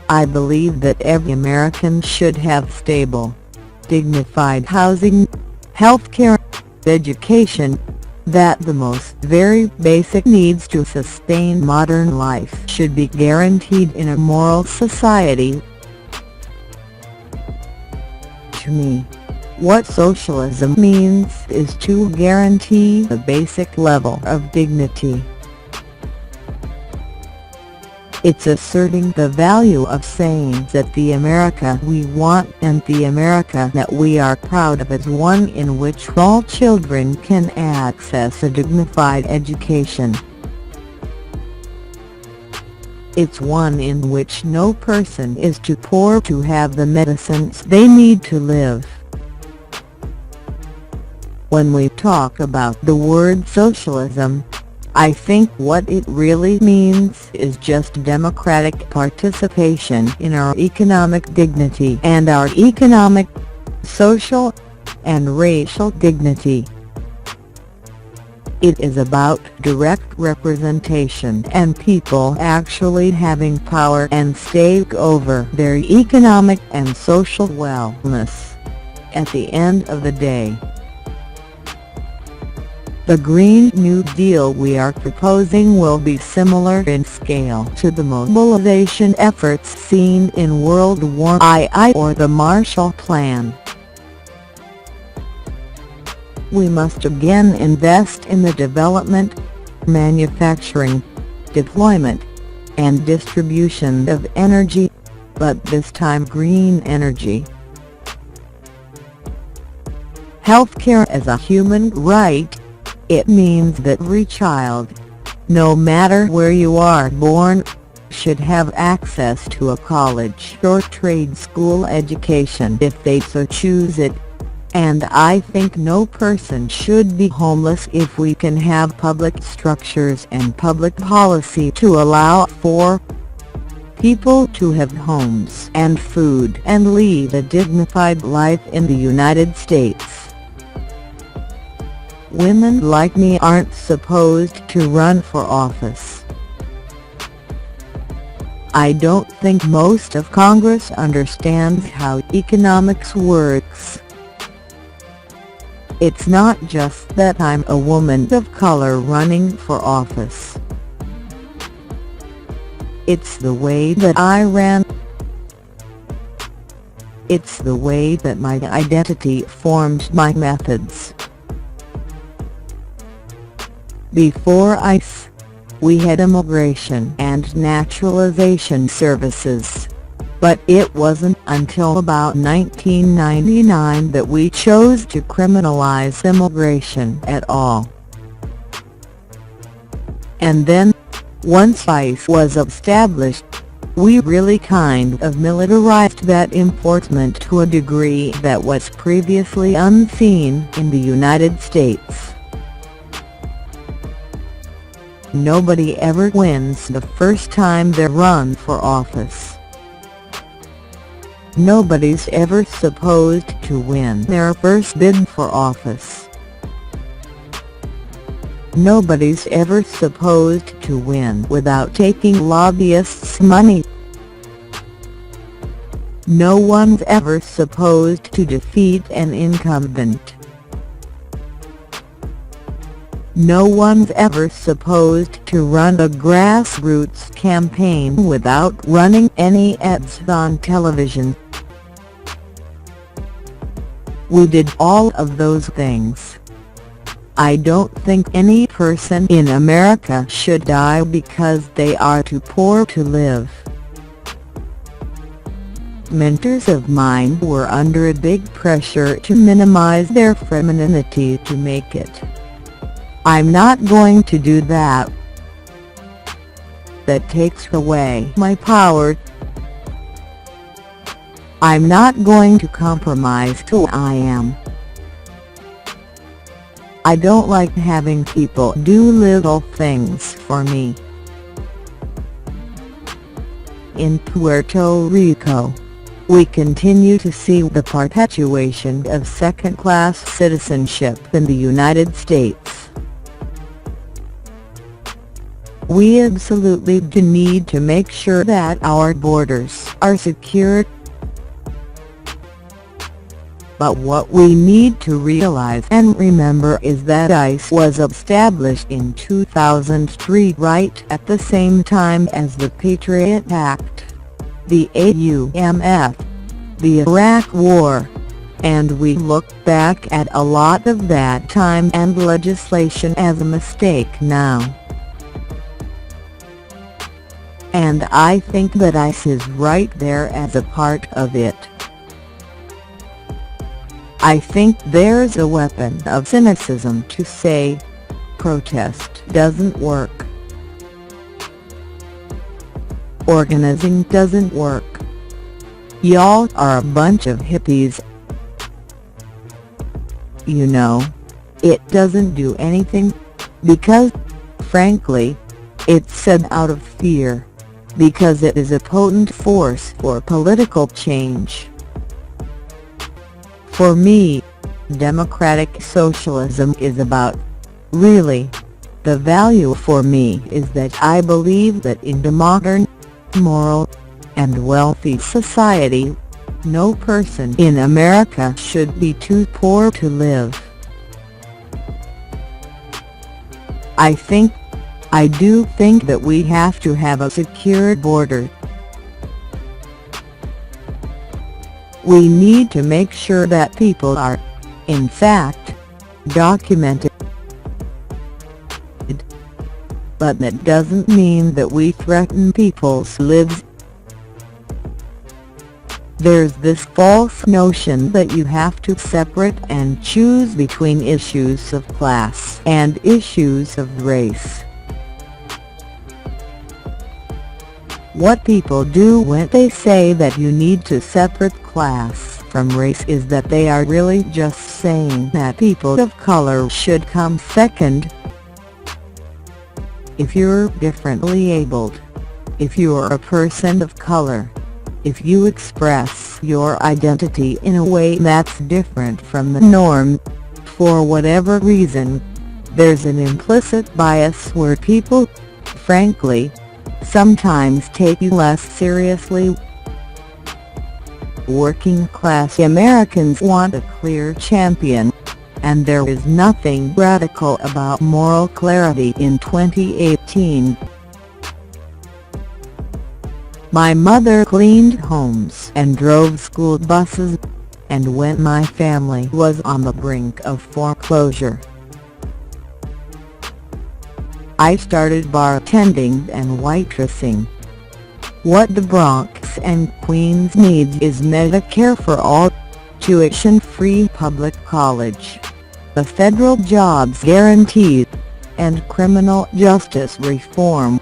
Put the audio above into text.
I believe that every American should have stable, dignified housing, health care, education, that the most very basic needs to sustain modern life should be guaranteed in a moral society. To me, what socialism means is to guarantee a basic level of dignity. It's asserting the value of saying that the America we want and the America that we are proud of is one in which all children can access a dignified education. It's one in which no person is too poor to have the medicines they need to live. When we talk about the word socialism, I think what it really means is just democratic participation in our economic dignity and our economic, social, and racial dignity. It is about direct representation and people actually having power and stake over their economic and social wellness at the end of the day. The Green New Deal we are proposing will be similar in scale to the mobilization efforts seen in World War II or the Marshall Plan. We must again invest in the development, manufacturing, deployment, and distribution of energy, but this time green energy. Healthcare as a human right. It means that every child, no matter where you are born, should have access to a college or trade school education if they so choose it, and I think no person should be homeless if we can have public structures and public policy to allow for people to have homes and food and lead a dignified life in the United States. Women like me aren't supposed to run for office. I don't think most of Congress understands how economics works. It's not just that I'm a woman of color running for office. It's the way that I ran. It's the way that my identity formed my methods. Before ICE, we had immigration and naturalization services, but it wasn't until about 1999 that we chose to criminalize immigration at all. And then, once ICE was established, we really kind of militarized that enforcement to a degree that was previously unseen in the United States. Nobody ever wins the first time they run for office. Nobody's ever supposed to win their first bid for office. Nobody's ever supposed to win without taking lobbyists' money. No one's ever supposed to defeat an incumbent. No one's ever supposed to run a grassroots campaign without running any ads on television. We did all of those things. I don't think any person in America should die because they are too poor to live. Mentors of mine were under a big pressure to minimize their femininity to make it. I'm not going to do that. That takes away my power. I'm not going to compromise who I am. I don't like having people do little things for me. In Puerto Rico, we continue to see the perpetuation of second-class citizenship in the United States. We absolutely do need to make sure that our borders are secure. But what we need to realize and remember is that ICE was established in 2003, right at the same time as the Patriot Act, the AUMF, the Iraq War, and we look back at a lot of that time and legislation as a mistake now. And I think that ICE is right there as a part of it. I think there's a weapon of cynicism to say, protest doesn't work. Organizing doesn't work. Y'all are a bunch of hippies. You know, it doesn't do anything, because, frankly, it's said out of fear, because it is a potent force for political change. For me, democratic socialism is about, really, the value for me is that I believe that in a modern, moral, and wealthy society, no person in America should be too poor to live. I do think that we have to have a secure border. We need to make sure that people are, in fact, documented. But that doesn't mean that we threaten people's lives. There's this false notion that you have to separate and choose between issues of class and issues of race. What people do when they say that you need to separate class from race is that they are really just saying that people of color should come second. If you're differently abled, if you're a person of color, if you express your identity in a way that's different from the norm, for whatever reason, there's an implicit bias where people, frankly, sometimes take you less seriously. Working-class Americans want a clear champion, and there is nothing radical about moral clarity in 2018. My mother cleaned homes and drove school buses, and when my family was on the brink of foreclosure, I started bartending and waitressing. What the Bronx and Queens needs is Medicare for all, tuition-free public college, the federal jobs guarantee, and criminal justice reform.